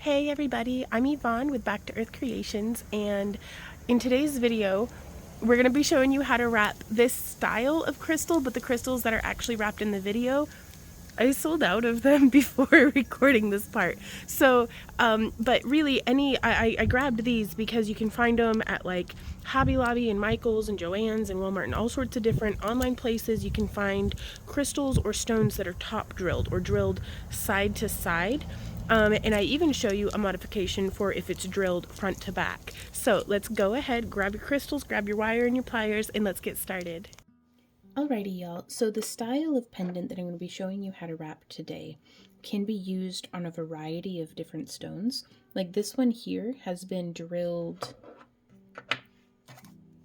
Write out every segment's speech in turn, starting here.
Hey everybody, I'm Yvonne with Back to Earth Creations, and in today's video we're going to be showing you how to wrap this style of crystal, but the crystals that are actually wrapped in the video, I sold out of them before recording this part. So, but really, I grabbed these because you can find them at like Hobby Lobby and Michael's and Joann's and Walmart and all sorts of different online places. You can find crystals or stones that are top drilled or drilled side to side. And I even show you a modification for if it's drilled front to back. So let's go ahead, grab your crystals, grab your wire and your pliers, and let's get started. Alrighty, y'all. So the style of pendant that I'm going to be showing you how to wrap today can be used on a variety of different stones. Like this one here has been drilled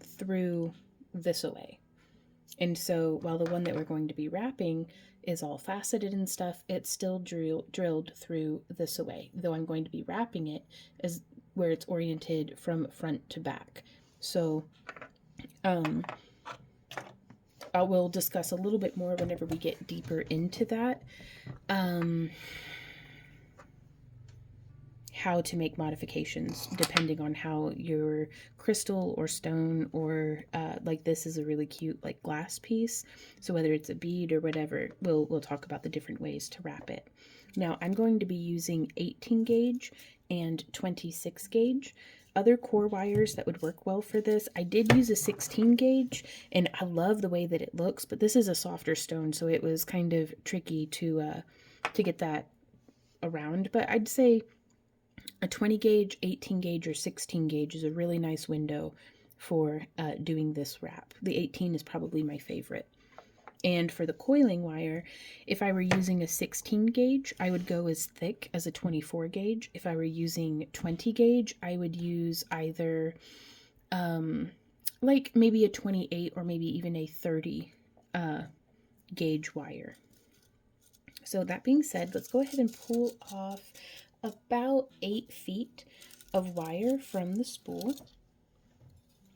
through this away. And so while the one that we're going to be wrapping is all faceted and stuff, it's still drilled through this away, though I'm going to be wrapping it as where it's oriented from front to back. So we'll discuss a little bit more whenever we get deeper into that. How to make modifications depending on how your crystal or stone or like this is a really cute like glass piece, so whether it's a bead or whatever, we'll talk about the different ways to wrap it. Now I'm going to be using 18 gauge and 26 gauge. Other core wires that would work well for this, I did use a 16 gauge and I love the way that it looks, but this is a softer stone, so it was kind of tricky to get that around. But I'd say a 20 gauge, 18 gauge, or 16 gauge is a really nice window for doing this wrap. The 18 is probably my favorite. And for the coiling wire, if I were using a 16 gauge, I would go as thick as a 24 gauge. If I were using 20 gauge, I would use either like maybe a 28 or maybe even a 30 gauge wire. So that being said, let's go ahead and pull off about 8 feet of wire from the spool.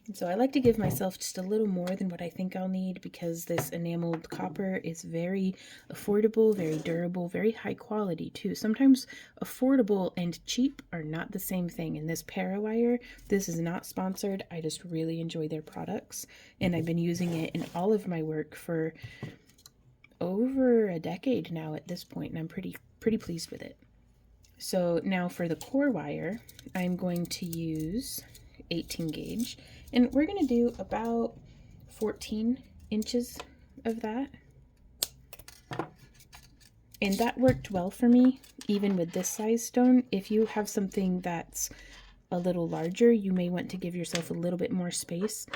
And so I like to give myself just a little more than what I think I'll need, because this enameled copper is very affordable, very durable, very high quality too. Sometimes affordable and cheap are not the same thing. And this Parawire, this is not sponsored. I just really enjoy their products, and I've been using it in all of my work for over a decade now at this point, and I'm pretty pleased with it. So now for the core wire, I'm going to use 18 gauge, and we're going to do about 14 inches of that. And that worked well for me, even with this size stone. If you have something that's a little larger, you may want to give yourself a little bit more space,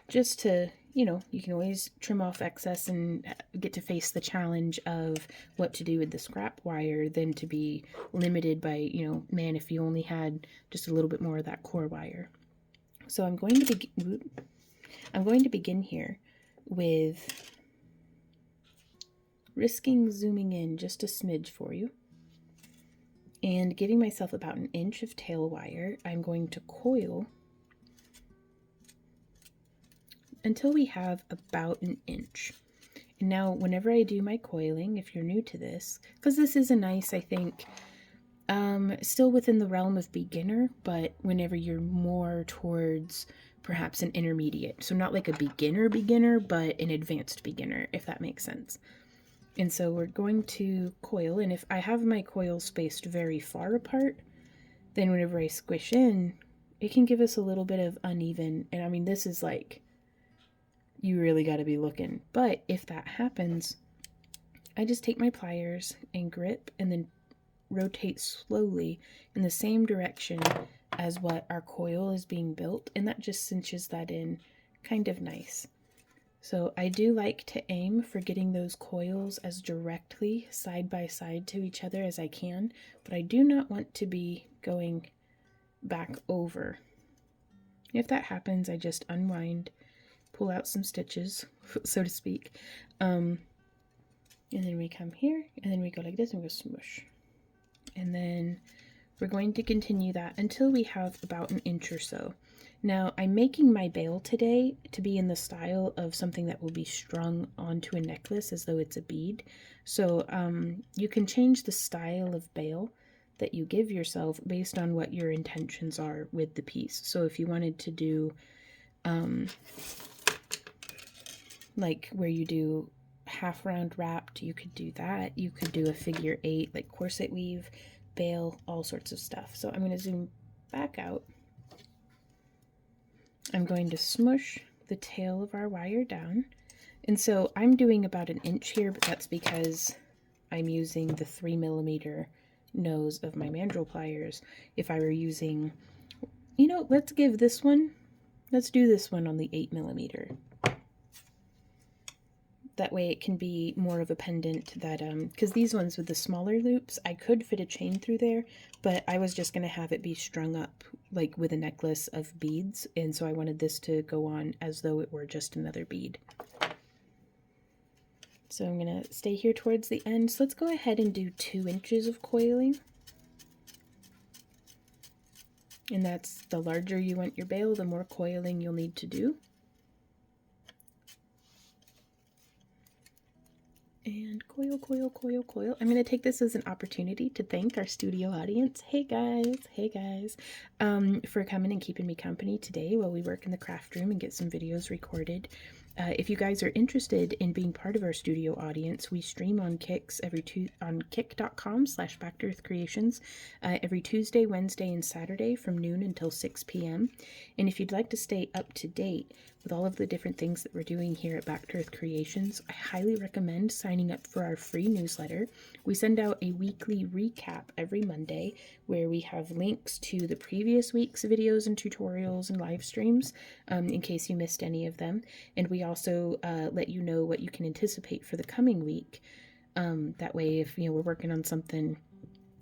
just to, you can always trim off excess and get to face the challenge of what to do with the scrap wire than to be limited by, man, if you only had just a little bit more of that core wire. So I'm going to begin here with risking zooming in just a smidge for you and giving myself about an inch of tail wire. I'm going to coil until we have about an inch. And now whenever I do my coiling, if you're new to this, because this is a nice, I think, still within the realm of beginner, but whenever you're more towards perhaps an intermediate, so not like a beginner, but an advanced beginner, if that makes sense. And so we're going to coil, and if I have my coils spaced very far apart, then whenever I squish in, it can give us a little bit of uneven, and I mean, this is like, you really got to be looking. But if that happens, I just take my pliers and grip and then rotate slowly in the same direction as what our coil is being built, and that just cinches that in kind of nice. So I do like to aim for getting those coils as directly side by side to each other as I can, but I do not want to be going back over. If that happens, I just unwind, pull out some stitches, so to speak, and then we come here, and then we go like this, and we go smoosh. And then we're going to continue that until we have about an inch or so. Now, I'm making my bail today to be in the style of something that will be strung onto a necklace as though it's a bead. So you can change the style of bail that you give yourself based on what your intentions are with the piece. So if you wanted to do like where you do half round wrapped, you could do that. You could do a figure 8, like corset weave, bail, all sorts of stuff. So I'm going to zoom back out. I'm going to smush the tail of our wire down. And so I'm doing about 1 inch here, but that's because I'm using the 3mm nose of my mandrel pliers. If I were using, you know, let's do this one on the 8mm. That way it can be more of a pendant that, because these ones with the smaller loops, I could fit a chain through there, but I was just going to have it be strung up like with a necklace of beads, and so I wanted this to go on as though it were just another bead. So I'm going to stay here towards the end. So let's go ahead and do 2 inches of coiling. And that's the larger you want your bail, the more coiling you'll need to do. And coil, coil, coil, coil. I'm going to take this as an opportunity to thank our studio audience. Hey guys, for coming and keeping me company today while we work in the craft room and get some videos recorded. If you guys are interested in being part of our studio audience, we stream on Kicks on kick.com/backtoearthcreations every Tuesday, Wednesday, and Saturday from noon until 6 p.m. And if you'd like to stay up to date with all of the different things that we're doing here at Back to Earth Creations, I highly recommend signing up for our free newsletter. We send out a weekly recap every Monday where we have links to the previous week's videos and tutorials and live streams in case you missed any of them. And we also let you know what you can anticipate for the coming week. That way, if we're working on something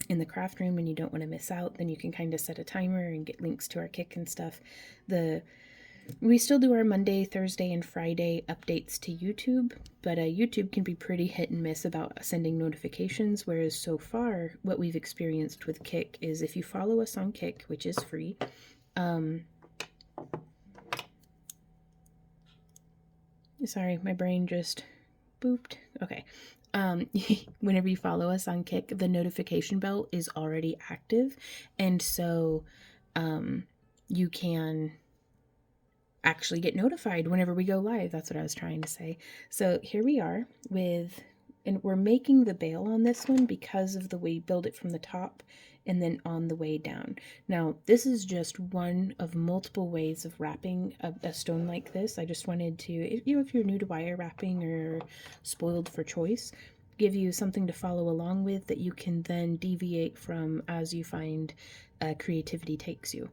in the craft room and you don't want to miss out, then you can kind of set a timer and get links to our Kick and stuff. We still do our Monday, Thursday, and Friday updates to YouTube, but YouTube can be pretty hit and miss about sending notifications, whereas so far what we've experienced with Kick is if you follow us on Kick, which is free, sorry, my brain just booped. Okay. Whenever you follow us on Kick, the notification bell is already active, and so you can actually get notified whenever we go live. That's what I was trying to say. So here we are and we're making the bail on this one because of the way you build it from the top and then on the way down. Now, this is just one of multiple ways of wrapping a stone like this. I just wanted to, if you're new to wire wrapping or spoiled for choice, give you something to follow along with that you can then deviate from as you find creativity takes you.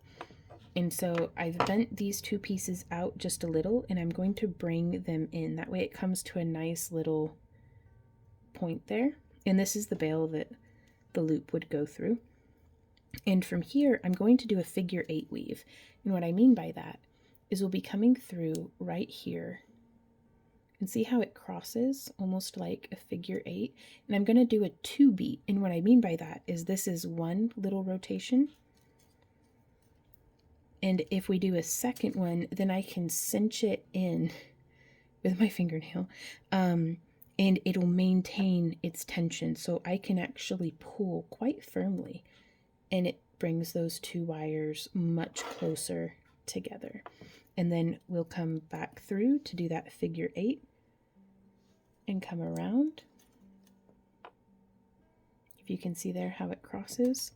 And so I've bent these 2 pieces out just a little, and I'm going to bring them in. That way it comes to a nice little point there. And this is the bail that the loop would go through. And from here, I'm going to do a figure 8 weave. And what I mean by that is we'll be coming through right here. And see how it crosses, almost like a figure 8. And I'm going to do a 2 beat. And what I mean by that is this is one little rotation. And if we do a second one, then I can cinch it in with my fingernail, and it'll maintain its tension. So I can actually pull quite firmly, and it brings those 2 wires much closer together. And then we'll come back through to do that figure 8 and come around. If you can see there how it crosses.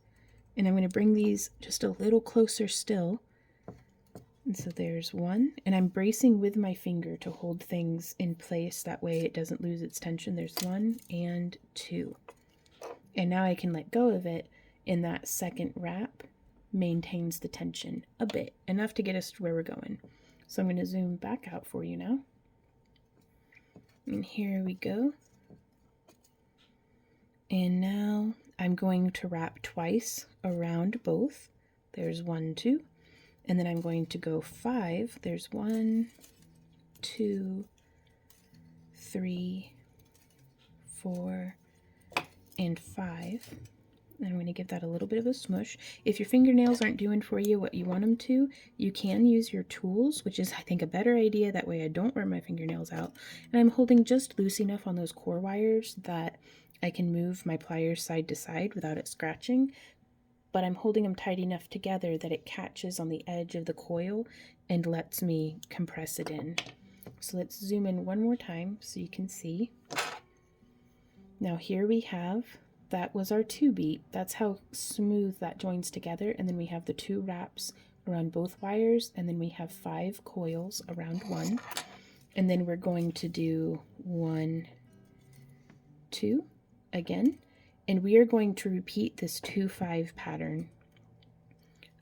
And I'm going to bring these just a little closer still. And so there's 1, and I'm bracing with my finger to hold things in place. That way it doesn't lose its tension. There's 1 and 2. And now I can let go of it, and that second wrap maintains the tension a bit, enough to get us to where we're going. So I'm going to zoom back out for you now. And here we go. And now I'm going to wrap twice around both. There's 1, 2. And then I'm going to go 5. There's 1, 2, 3, 4, and 5. And I'm going to give that a little bit of a smush. If your fingernails aren't doing for you what you want them to, you can use your tools, which is, I think, a better idea. That way I don't wear my fingernails out. And I'm holding just loose enough on those core wires that I can move my pliers side to side without it scratching. but I'm holding them tight enough together that it catches on the edge of the coil and lets me compress it in. So let's zoom in one more time so you can see. Now here we have, that was our 2-beat. That's how smooth that joins together. And then we have the 2 wraps around both wires, and then we have 5 coils around one. And then we're going to do 1, 2 again. And we are going to repeat this 2-5 pattern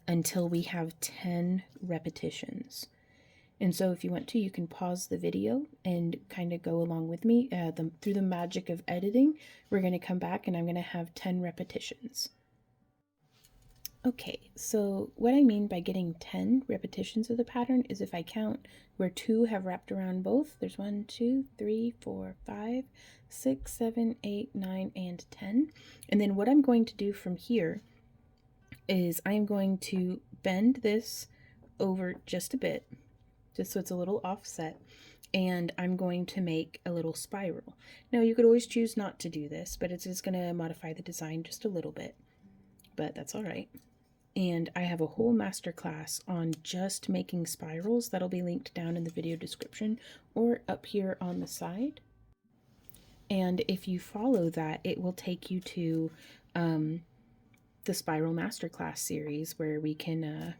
until we have 10 repetitions. And so if you want to, you can pause the video and kind of go along with me. Through the magic of editing, we're going to come back and I'm going to have 10 repetitions. Okay, so what I mean by getting 10 repetitions of the pattern is if I count where 2 have wrapped around both, there's 1, 2, 3, 4, 5, 6, 7, 8, 9, and 10. And then what I'm going to do from here is I'm going to bend this over just a bit, just so it's a little offset, and I'm going to make a little spiral. Now you could always choose not to do this, but it's just going to modify the design just a little bit, but that's all right. And I have a whole masterclass on just making spirals that'll be linked down in the video description or up here on the side. And if you follow that, it will take you to the Spiral Masterclass series, where we can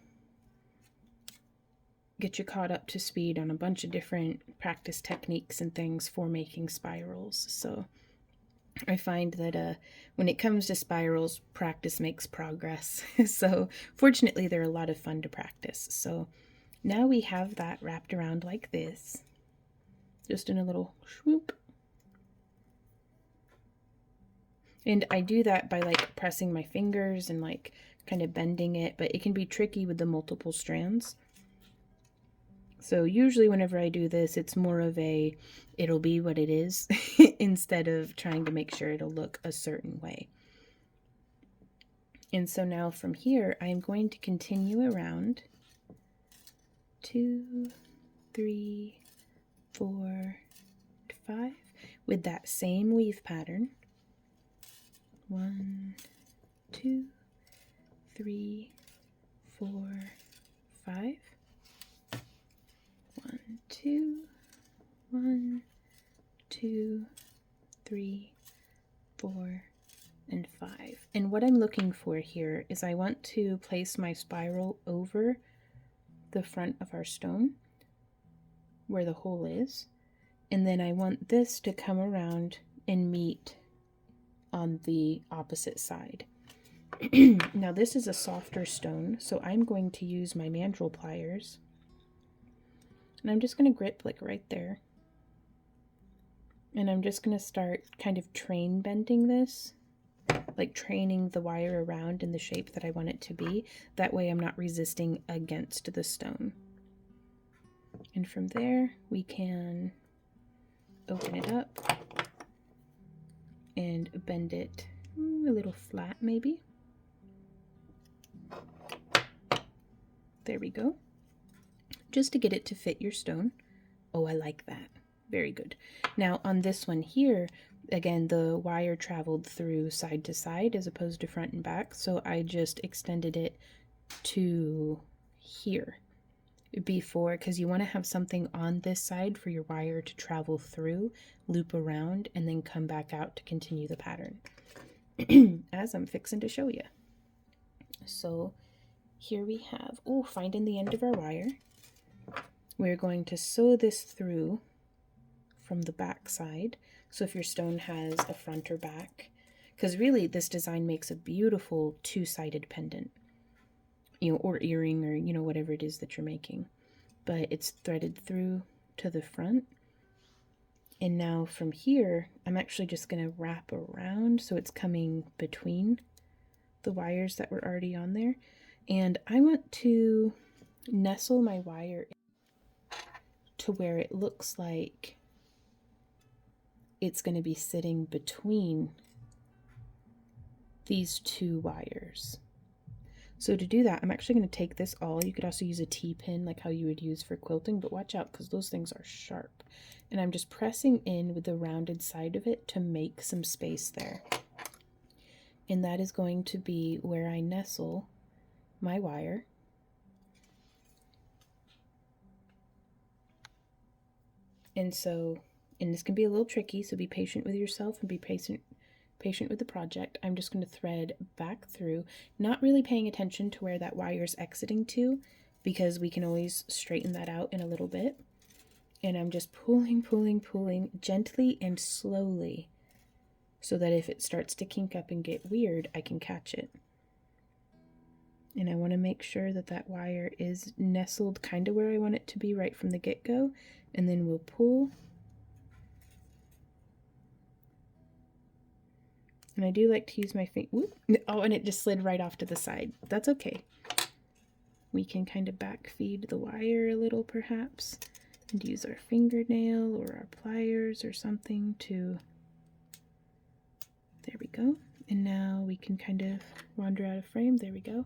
get you caught up to speed on a bunch of different practice techniques and things for making spirals. So I find that when it comes to spirals, practice makes progress. So fortunately, they're a lot of fun to practice. So now we have that wrapped around like this, just in a little swoop. And I do that by like pressing my fingers and like kind of bending it, but it can be tricky with the multiple strands. So usually whenever I do this, it's more of a, it'll be what it is instead of trying to make sure it'll look a certain way. And so now from here, I'm going to continue around 2, 3, 4, 5 with that same weave pattern. 1, 2, 3, 4, 5. 1, 2, 1, 2, 3, 4, and 5. And what I'm looking for here is I want to place my spiral over the front of our stone where the hole is, and then I want this to come around and meet on the opposite side. Now this is a softer stone, so I'm going to use my mandrel pliers, and I'm just going to grip like right there, and I'm just going to start kind of train bending this, like training the wire around in the shape that I want it to be. That way I'm not resisting against the stone. And from there we can open it up and bend it a little flat maybe. There we go. Just to get it to fit your stone. Oh, I like that. Very good. Now on this one here, again, the wire traveled through side to side as opposed to front and back, so I just extended it to here before, because you want to have something on this side for your wire to travel through, loop around, and then come back out to continue the pattern as I'm fixing to show you. So here we have, finding the end of our wire. We're going to sew this through from the back side. So if your stone has a front or back, because really this design makes a beautiful two-sided pendant, or earring, or whatever it is that you're making, but it's threaded through to the front. And now from here, I'm actually just going to wrap around so it's coming between the wires that were already on there. And I want to nestle my wire to where it looks like it's going to be sitting between these two wires. So to do that, I'm actually going to take this you could also use a T-pin like how you would use for quilting, but watch out because those things are sharp. And I'm just pressing in with the rounded side of it to make some space there. and that is going to be where I nestle my wire. And this can be a little tricky, so be patient with yourself and be patient with the project. I'm just going to thread back through, not really paying attention to where that wire is exiting to, because we can always straighten that out in a little bit. And I'm just pulling gently and slowly, so that if it starts to kink up and get weird, I can catch it. And I want to make sure that that wire is nestled kind of where I want it to be right from the get-go, and then we'll pull. And I do like to use my finger. Oh, and it just slid right off to the side. That's okay. We can kind of back feed the wire a little perhaps, and use our fingernail or our pliers or something to, there we go. And now we can kind of wander out of frame, there we go,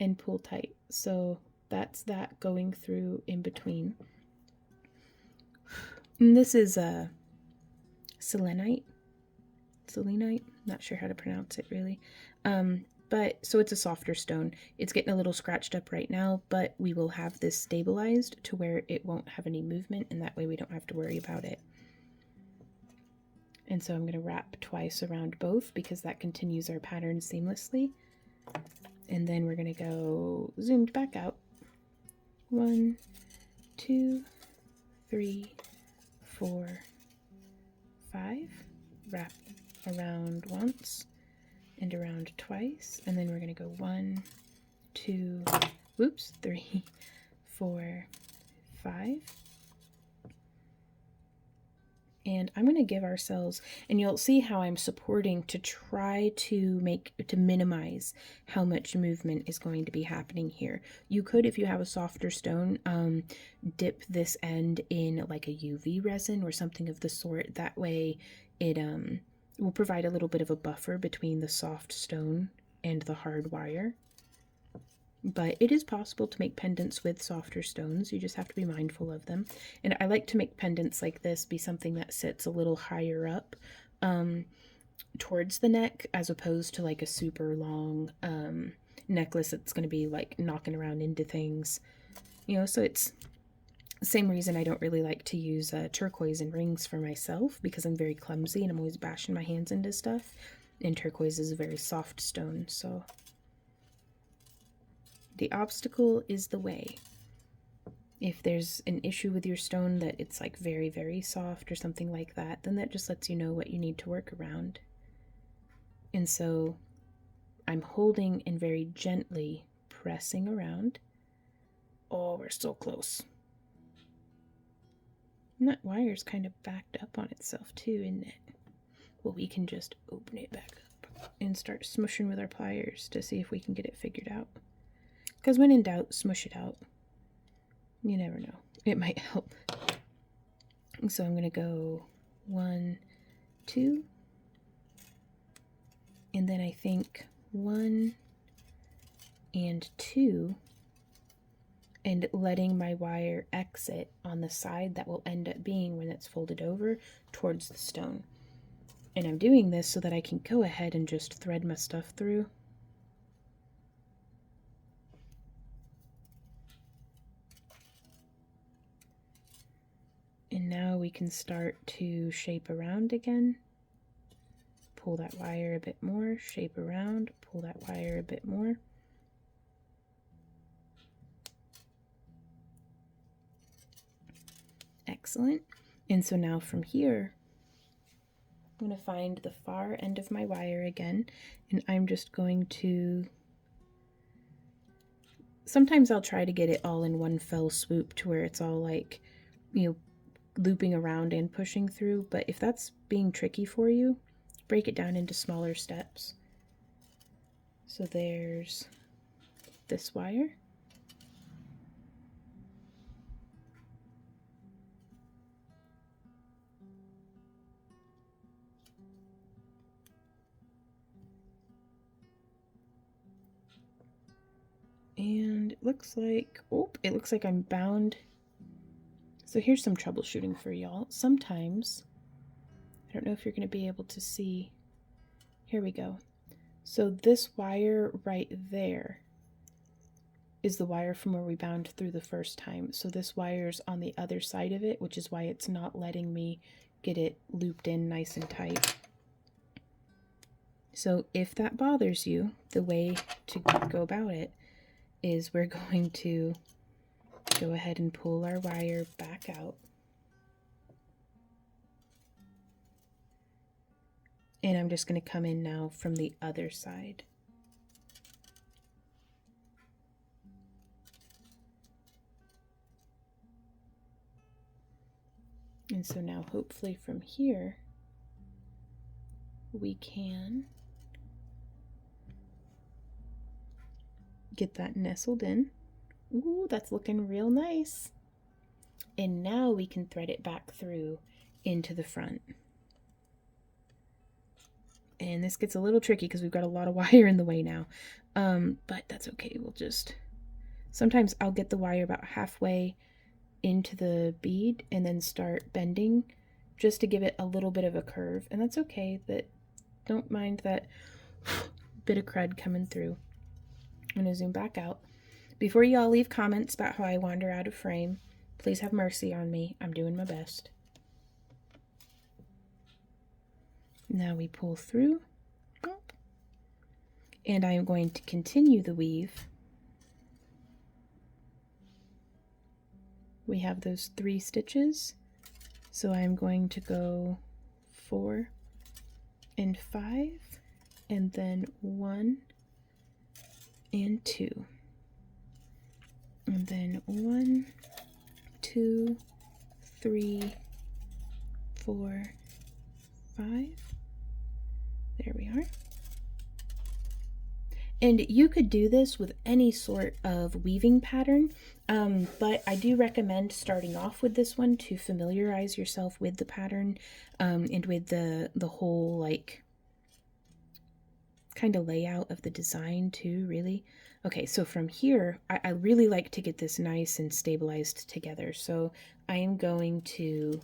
and pull tight. So that's that going through in between. And this is a selenite, not sure how to pronounce it really. But so it's a softer stone. It's getting a little scratched up right now, but we will have this stabilized to where it won't have any movement, and that way we don't have to worry about it. And so I'm going to wrap twice around both because that continues our pattern seamlessly. And then we're going to go zoomed back out. 1, 2, 3, 4, 5. Wrap around once and around twice, and then we're going to go 1, 2, 3, 4, 5. And I'm going to give ourselves, and you'll see how I'm supporting to try to minimize how much movement is going to be happening here. You could, if you have a softer stone, dip this end in like a UV resin or something of the sort. That way it will provide a little bit of a buffer between the soft stone and the hard wire. But it is possible to make pendants with softer stones. You just have to be mindful of them. And I like to make pendants like this be something that sits a little higher up towards the neck, as opposed to like a super long necklace that's going to be like knocking around into things. You know, so it's the same reason I don't really like to use turquoise and rings for myself, because I'm very clumsy and I'm always bashing my hands into stuff. And turquoise is a very soft stone, so the obstacle is the way. If there's an issue with your stone that it's like very, very soft or something like that, then that just lets you know what you need to work around. And so I'm holding and very gently pressing around. Oh, we're so close. And that wire's kind of backed up on itself too, isn't it? Well, we can just open it back up and start smushing with our pliers to see if we can get it figured out. Because when in doubt, smush it out. You never know. It might help. So I'm going to go 1, 2. And then I think 1 and 2. And letting my wire exit on the side that will end up being, when it's folded over, towards the stone. And I'm doing this so that I can go ahead and just thread my stuff through. And now we can start to shape around again. Pull that wire a bit more, shape around, pull that wire a bit more. Excellent. And so now from here, I'm going to find the far end of my wire again, and I'm just going to, sometimes I'll try to get it all in one fell swoop to where it's all like, you know, looping around and pushing through. But if that's being tricky for you, break it down into smaller steps. So there's this wire. And it looks like I'm bound. So here's some troubleshooting for y'all. Sometimes, I don't know if you're going to be able to see, here we go. So this wire right there is the wire from where we bound through the first time. So this wire's on the other side of it, which is why it's not letting me get it looped in nice and tight. So if that bothers you, the way to go about it is we're going to go ahead and pull our wire back out. And I'm just going to come in now from the other side. And so now hopefully from here, we can get that nestled in. Ooh, that's looking real nice. And now we can thread it back through into the front. And this gets a little tricky because we've got a lot of wire in the way now. But that's okay. We'll just, sometimes I'll get the wire about halfway into the bead and then start bending just to give it a little bit of a curve. And that's okay. Don't mind that bit of crud coming through. I'm going to zoom back out. Before y'all leave comments about how I wander out of frame, please have mercy on me. I'm doing my best. Now we pull through, and I am going to continue the weave. We have those 3 stitches, so I'm going to go 4 and 5, and then 1 and 2, and then 1, 2, 3, 4, 5. There we are. And you could do this with any sort of weaving pattern, but I do recommend starting off with this one to familiarize yourself with the pattern and with the whole like kind of layout of the design too, really. Okay, so from here, I really like to get this nice and stabilized together. So I am going to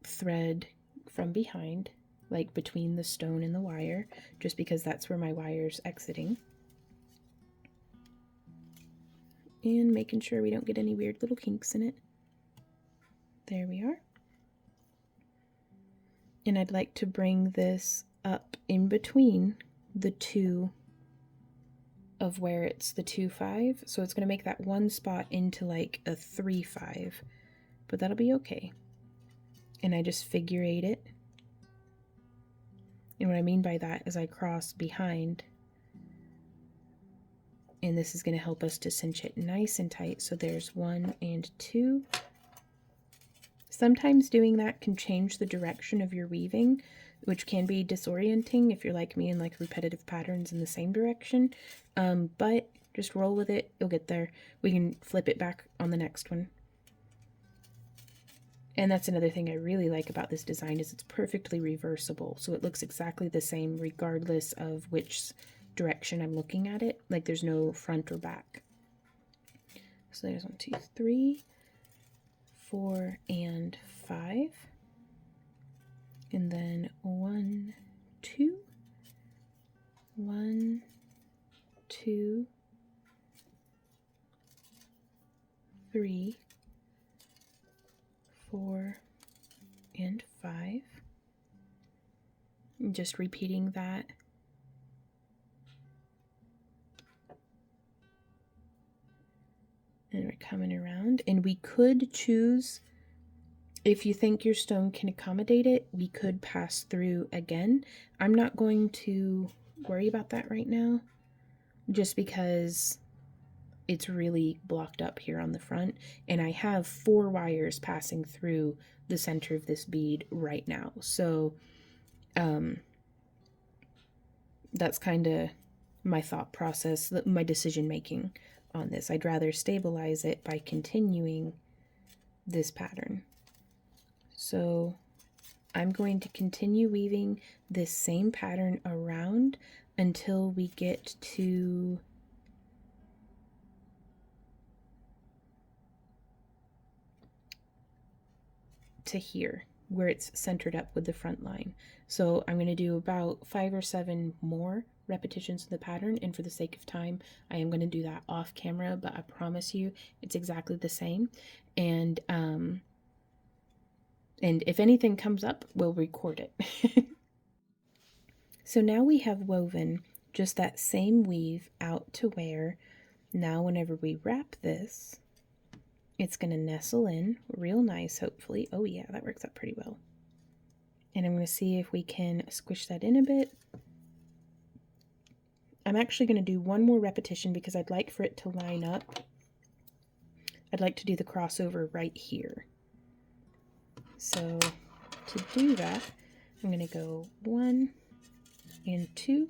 thread from behind, like between the stone and the wire, just because that's where my wire's exiting. And making sure we don't get any weird little kinks in it. There we are. And I'd like to bring this up in between the 2 of where it's the 2-5. So it's going to make that one spot into like a 3-5, but that'll be okay. And I just figure 8 it. And what I mean by that is I cross behind, and this is going to help us to cinch it nice and tight. So there's 1 and 2. Sometimes doing that can change the direction of your weaving, which can be disorienting if you're like me and like repetitive patterns in the same direction. But just roll with it. You'll get there. We can flip it back on the next one. And that's another thing I really like about this design is it's perfectly reversible. So it looks exactly the same regardless of which direction I'm looking at it. Like there's no front or back. So there's 1, 2, 3, 4, and 5. And then 1, 2, 1, 2, 3, 4, and 5. And just repeating that. And we're coming around. And we could choose, if you think your stone can accommodate it, we could pass through again. I'm not going to worry about that right now, just because it's really blocked up here on the front, and I have 4 wires passing through the center of this bead right now. So that's kind of my thought process, my decision making on this. I'd rather stabilize it by continuing this pattern. So I'm going to continue weaving this same pattern around until we get to here. where it's centered up with the front line. So I'm going to do about 5 or 7 more repetitions of the pattern, and for the sake of time I am going to do that off camera, but I promise you it's exactly the same. And if anything comes up, we'll record it. So now we have woven just that same weave out to where now whenever we wrap this, it's going to nestle in real nice, hopefully. Oh yeah, that works out pretty well. And I'm going to see if we can squish that in a bit. I'm actually going to do one more repetition because I'd like for it to line up. I'd like to do the crossover right here. So to do that, I'm going to go 1 and 2,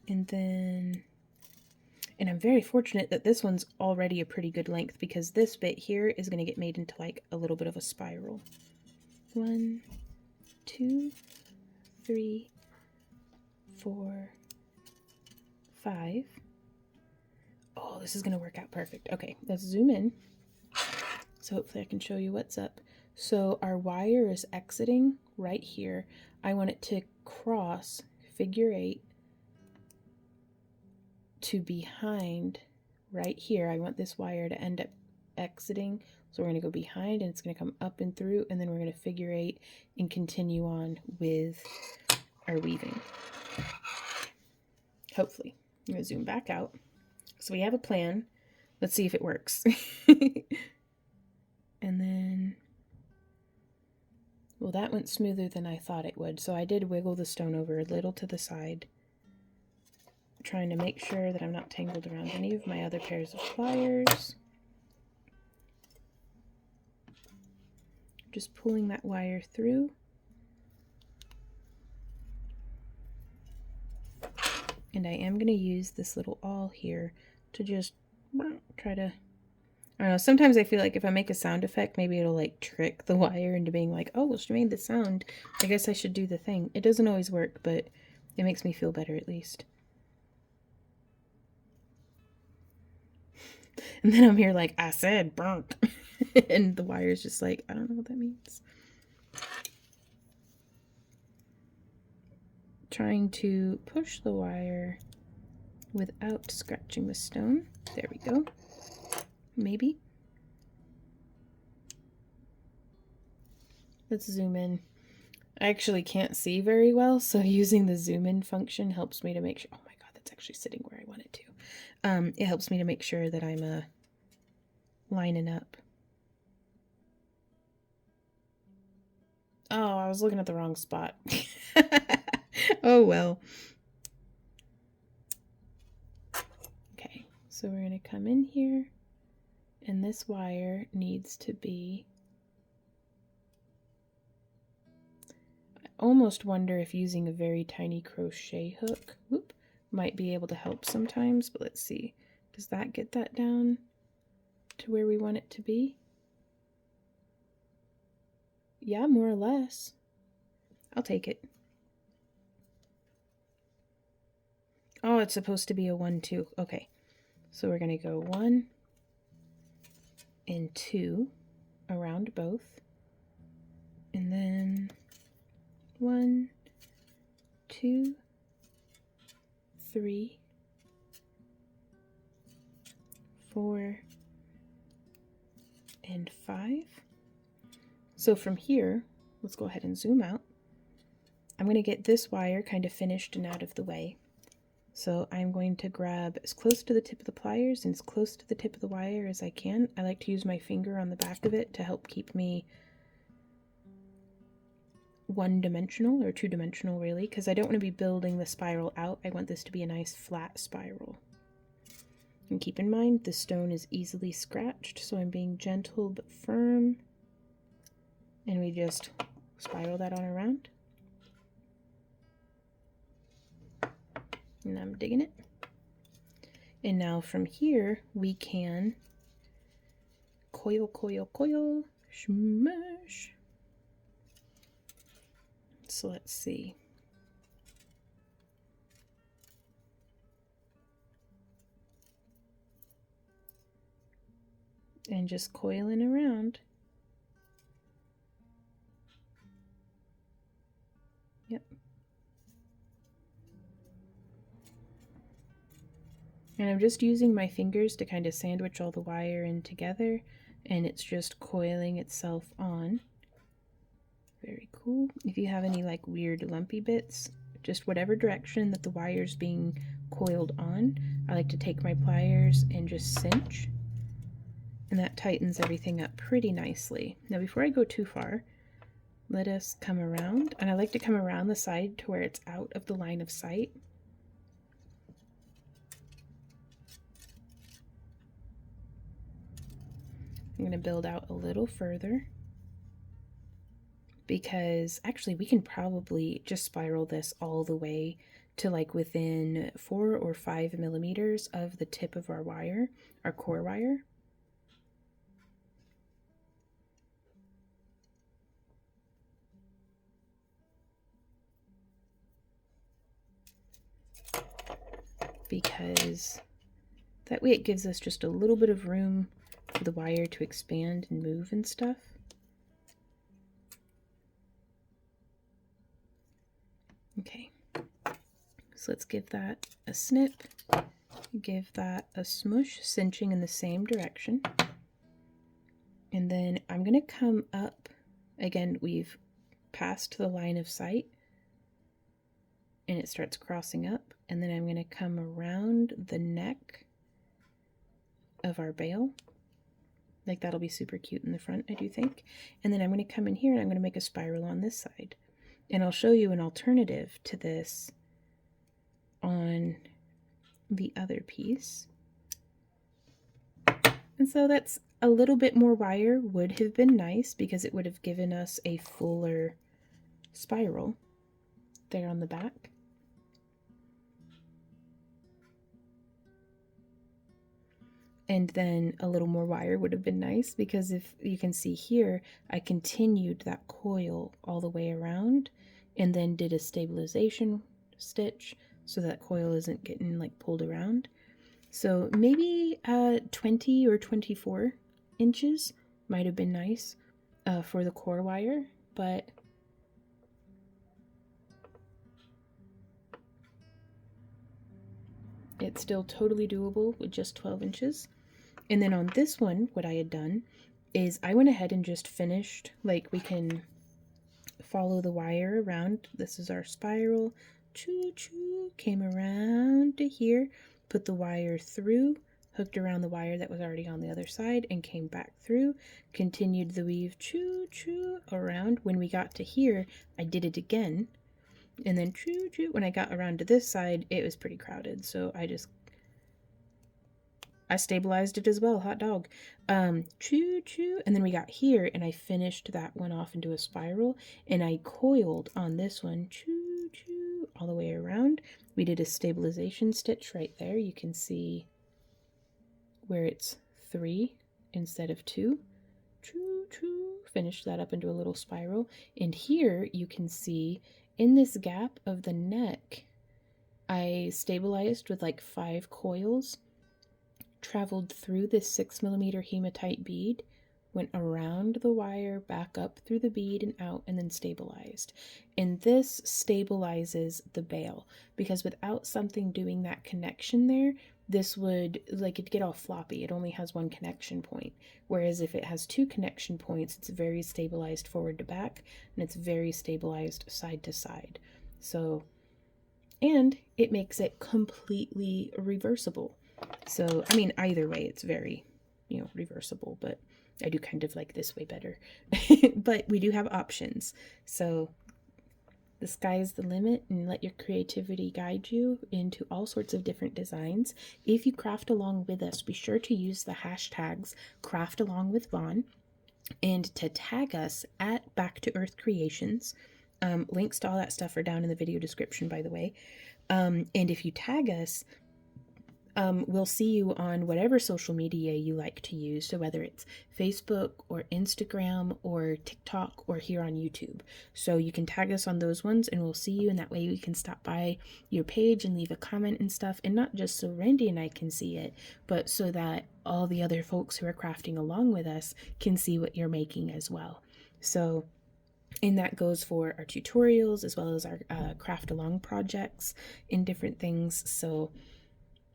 and then, and I'm very fortunate that this one's already a pretty good length because this bit here is going to get made into like a little bit of a spiral. 1, 2, 3, 4, 5. Oh, this is going to work out perfect. Okay, let's zoom in. So hopefully I can show you what's up. So our wire is exiting right here. I want it to cross figure 8 to behind right here. I want this wire to end up exiting. So we're going to go behind and it's going to come up and through, and then we're going to figure 8 and continue on with our weaving. Hopefully. I'm going to zoom back out. So we have a plan. Let's see if it works. And then, well, that went smoother than I thought it would. So I did wiggle the stone over a little to the side, trying to make sure that I'm not tangled around any of my other pairs of pliers. Just pulling that wire through. And I am going to use this little awl here to just try to, I don't know, sometimes I feel like if I make a sound effect, maybe it'll like trick the wire into being like, oh, well, she made the sound. I guess I should do the thing. It doesn't always work, but it makes me feel better at least. And then I'm here like, I said burnt. And the wire's just like, I don't know what that means. Trying to push the wire without scratching the stone. There we go. Maybe. Let's zoom in. I actually can't see very well, so using the zoom in function helps me to make sure. Oh my god, that's actually sitting where I want it to. It helps me to make sure that I'm lining up. Oh, I was looking at the wrong spot. Oh well. Okay, so we're going to come in here, and this wire needs to be, I almost wonder if using a very tiny crochet hook might be able to help sometimes, but let's see. Does that get that down to where we want it to be? Yeah, more or less. I'll take it. Oh, it's supposed to be a 1, 2. Okay, so we're going to go 1 and 2 around both, and then 1, 2, 3, 4, and 5. So from here, let's go ahead and zoom out. I'm going to get this wire kind of finished and out of the way. So I'm going to grab as close to the tip of the pliers and as close to the tip of the wire as I can. I like to use my finger on the back of it to help keep me one-dimensional, or two-dimensional really, because I don't want to be building the spiral out. I want this to be a nice flat spiral. And keep in mind, the stone is easily scratched, so I'm being gentle but firm. And we just spiral that on around. And I'm digging it. And now from here, we can coil, coil, coil, smash. So let's see. And just coiling around. And I'm just using my fingers to kind of sandwich all the wire in together, and it's just coiling itself on. Very cool. If you have any like weird lumpy bits, just whatever direction that the wire's being coiled on, I like to take my pliers and just cinch, and that tightens everything up pretty nicely. Now before I go too far, let us come around, and I like to come around the side to where it's out of the line of sight. I'm going to build out a little further, because actually we can probably just spiral this all the way to like within 4 or 5 millimeters of the tip of our wire, our core wire. Because that way it gives us just a little bit of room for the wire to expand and move and stuff. Okay, so let's give that a snip, give that a smush, cinching in the same direction. And then I'm going to come up, again, we've passed the line of sight, and it starts crossing up, and then I'm going to come around the neck of our bail. Like, that'll be super cute in the front, I do think. And then I'm going to come in here and I'm going to make a spiral on this side. And I'll show you an alternative to this on the other piece. And so that's a little bit more wire would have been nice, because it would have given us a fuller spiral there on the back. And then a little more wire would have been nice, because if you can see here, I continued that coil all the way around and then did a stabilization stitch so that coil isn't getting like pulled around. So maybe 20 or 24 inches might have been nice for the core wire, but it's still totally doable with just 12 inches. And then on this one, what I had done is I went ahead and just finished, like, we can follow the wire around. This is our spiral. Choo-choo, came around to here, put the wire through, hooked around the wire that was already on the other side, and came back through, continued the weave, choo-choo, around. When we got to here, I did it again, and then choo-choo. When I got around to this side, it was pretty crowded, so I stabilized it as well, hot dog. Choo choo. And then we got here and I finished that one off into a spiral, and I coiled on this one, choo choo, all the way around. We did a stabilization stitch right there. You can see where it's 3 instead of 2. Choo choo. Finished that up into a little spiral. And here you can see in this gap of the neck, I stabilized with like 5 coils, traveled through this 6mm hematite bead, went around the wire, back up through the bead and out, and then stabilized. And this stabilizes the bail, because without something doing that connection there, this would, like, it'd get all floppy. It only has one connection point. Whereas if it has 2 connection points, it's very stabilized forward to back, and it's very stabilized side to side. So, and it makes it completely reversible. So, I mean, either way, it's very, reversible, but I do kind of like this way better. But we do have options. So the sky's the limit, and let your creativity guide you into all sorts of different designs. If you craft along with us, be sure to use the hashtags #CraftAlongWithVon and to tag us at Back to Earth Creations. Links to all that stuff are down in the video description, by the way. And if you tag us, we'll see you on whatever social media you like to use. So whether it's Facebook or Instagram or TikTok or here on YouTube. So you can tag us on those ones and we'll see you, and that way we can stop by your page and leave a comment and stuff. And not just so Randy and I can see it, but so that all the other folks who are crafting along with us can see what you're making as well. So, and that goes for our tutorials as well as our craft along projects and different things. So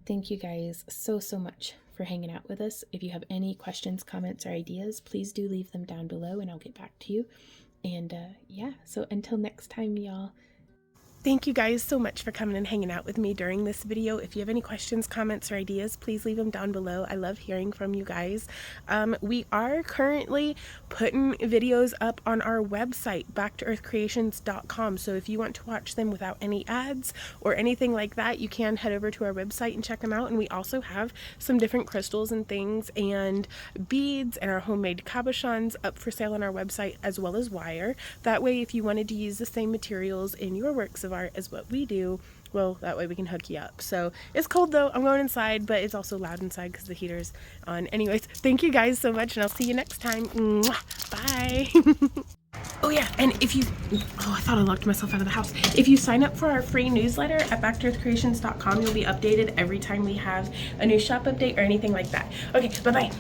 Thank you guys so much for hanging out with us. If you have any questions, comments, or ideas, please do leave them down below and I'll get back to you. And yeah, so until next time, y'all. Thank you guys so much for coming and hanging out with me during this video. If you have any questions, comments, or ideas, please leave them down below. I love hearing from you guys. We are currently putting videos up on our website, backtoearthcreations.com. So if you want to watch them without any ads or anything like that, you can head over to our website and check them out. And we also have some different crystals and things and beads and our homemade cabochons up for sale on our website, as well as wire. That way, if you wanted to use the same materials in your works of art as what we do, well, that way we can hook you up. So it's cold though, I'm going inside, but it's also loud inside because the heater's on. Anyways, thank you guys so much and I'll see you next time. Mwah. Bye. Oh yeah, and if you, I thought I locked myself out of the house. If you sign up for our free newsletter at backtoearthcreations.com, you'll be updated every time we have a new shop update or anything like that. Okay, bye-bye.